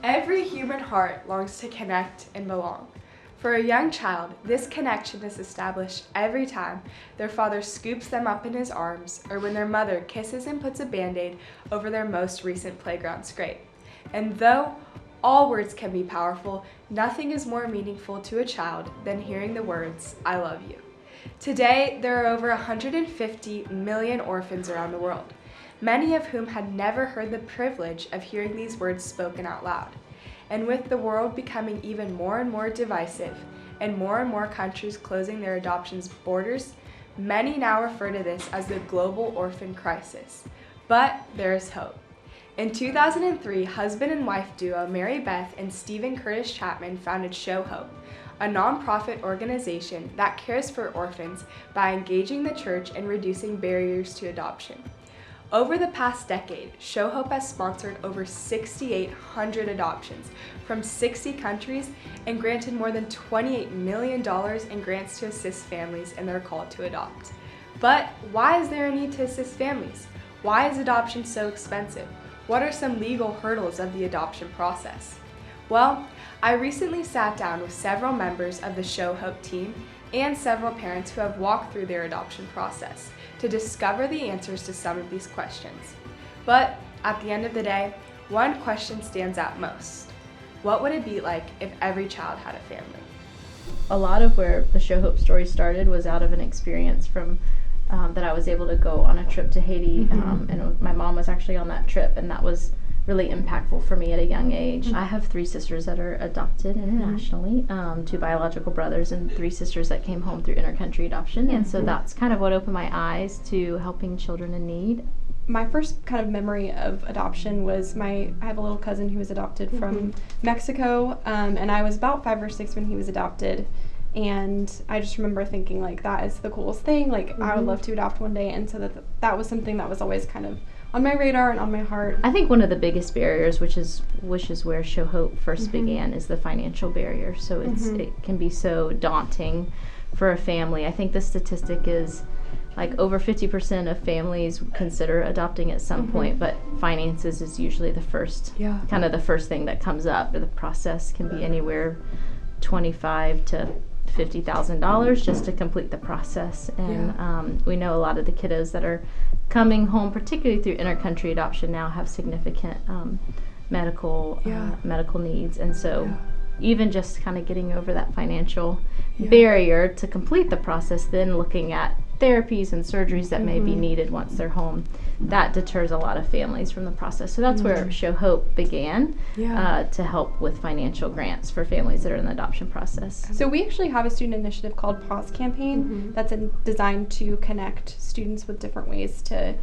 Every human heart longs to connect and belong. For a young child, this connection is established every time their father scoops them up in his arms or when their mother kisses and puts a Band-Aid over their most recent playground scrape. And though all words can be powerful, nothing is more meaningful to a child than hearing the words, "I love you." Today, there are over 150 million orphans around the world, many of whom had never heard the privilege of hearing these words spoken out loud. And with the world becoming even more and more divisive and more countries closing their adoption's borders, many now refer to this as the global orphan crisis. But there is hope. In 2003, husband and wife duo Mary Beth and Stephen Curtis Chapman founded Show Hope, a nonprofit organization that cares for orphans by engaging the church and reducing barriers to adoption. Over the past decade, Show Hope has sponsored over 6,800 adoptions from 60 countries and granted more than $28 million in grants to assist families in their call to adopt. But why is there a need to assist families? Why is adoption so expensive? What are some legal hurdles of the adoption process? Well, I recently sat down with several members of the Show Hope team and several parents who have walked through their adoption process to discover the answers to some of these questions. But at the end of the day, one question stands out most. What would it be like if every child had a family? A lot of where the Show Hope story started was out of an experience from that I was able to go on a trip to Haiti, and my mom was actually on that trip, and that was really impactful for me at a young age. I have 3 sisters that are adopted internationally, 2 biological brothers, and 3 sisters that came home through intercountry adoption, and so that's kind of what opened my eyes to helping children in need. My first kind of memory of adoption was I have a little cousin who was adopted from Mexico, and I was about 5 or 6 when he was adopted. And I just remember thinking, like, that is the coolest thing. Like, I would love to adopt one day. And so that was something that was always kind of on my radar and on my heart. I think one of the biggest barriers, which is where Show Hope first began, is the financial barrier. So it can be so daunting for a family. I think the statistic is like over 50% of families consider adopting at some point, but finances is usually the first, kind of the first thing that comes up. The process can be anywhere $25,000 to $50,000 just to complete the process, and we know a lot of the kiddos that are coming home, particularly through intercountry adoption, now have significant medical needs, and so even just kind of getting over that financial barrier to complete the process, then looking at therapies and surgeries that may be needed once they're home, that deters a lot of families from the process. So that's where Show Hope began, to help with financial grants for families that are in the adoption process. So we actually have a student initiative called Pause Campaign that's designed to connect students with different ways to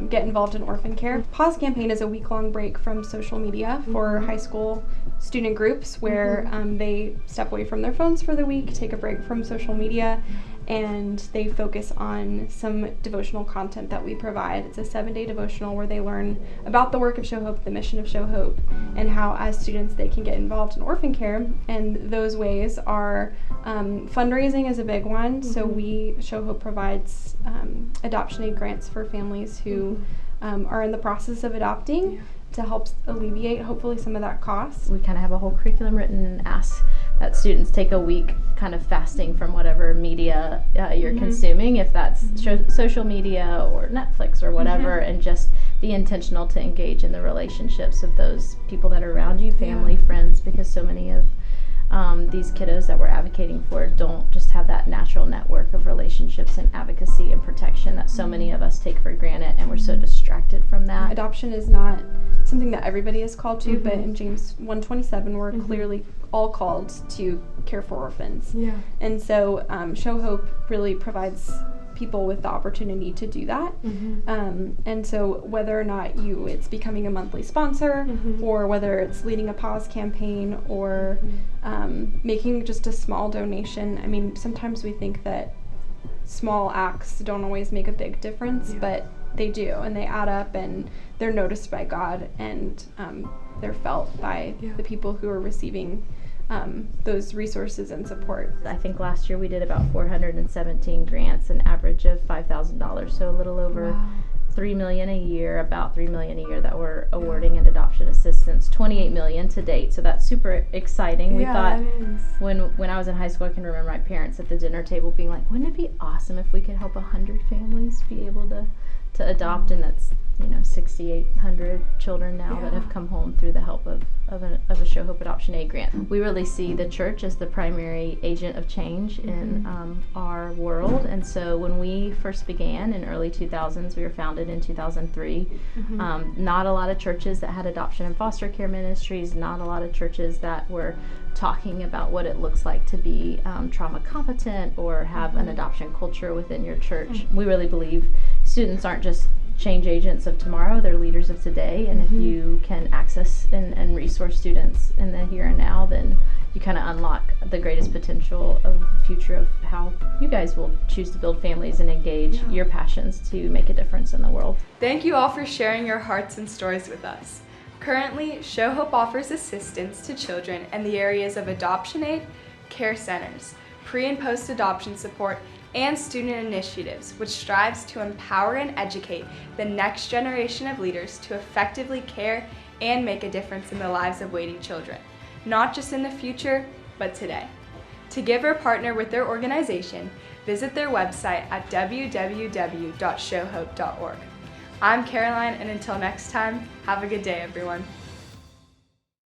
get involved in orphan care. Pause Campaign is a week-long break from social media for high school student groups where they step away from their phones for the week, take a break from social media, and they focus on some devotional content that we provide. It's a 7-day devotional where they learn about the work of Show Hope, the mission of Show Hope, and how as students they can get involved in orphan care. And those ways are fundraising is a big one. So Show Hope provides adoption aid grants for families who are in the process of adopting to help alleviate hopefully some of that cost. We kind of have a whole curriculum written and ask that students take a week kind of fasting from whatever media you're consuming, if that's social media or Netflix or whatever, and just be intentional to engage in the relationships of those people that are around you, family, friends, because so many of these kiddos that we're advocating for don't just have that natural network of relationships and advocacy and protection that so many of us take for granted, and we're so distracted from that. Adoption is not something that everybody is called to, but in James 1:27 we're clearly all called to care for orphans. And so Show Hope really provides people with the opportunity to do that. And so whether or not it's becoming a monthly sponsor, or whether it's leading a Pause campaign, or making just a small donation. I mean, sometimes we think that small acts don't always make a big difference, but they do, and they add up, and they're noticed by God, and they're felt by the people who are receiving those resources and support. I think last year we did about 417 grants, an average of $5,000, so a little over $3 million a year that we're awarding in adoption assistance, $28 million to date. So that's super exciting. We thought when I was in high school, I can remember my parents at the dinner table being like, wouldn't it be awesome if we could help 100 families be able to adopt? And that's 6,800 children now that have come home through the help of a Show Hope Adoption Aid grant. We really see the church as the primary agent of change in our world. And so when we first began in early 2000s, we were founded in 2003. Not a lot of churches that had adoption and foster care ministries, not a lot of churches that were talking about what it looks like to be trauma competent or have an adoption culture within your church. We really believe students aren't just change agents of tomorrow, they're leaders of today, and if you can access and resource students in the here and now, then you kind of unlock the greatest potential of the future of how you guys will choose to build families and engage your passions to make a difference in the world. Thank you all for sharing your hearts and stories with us. Currently, Show Hope offers assistance to children in the areas of adoption aid, care centers, pre- and post-adoption support, and student initiatives, which strives to empower and educate the next generation of leaders to effectively care and make a difference in the lives of waiting children, not just in the future, but today. To give or partner with their organization, visit their website at www.showhope.org. I'm Caroline, and until next time, have a good day, everyone.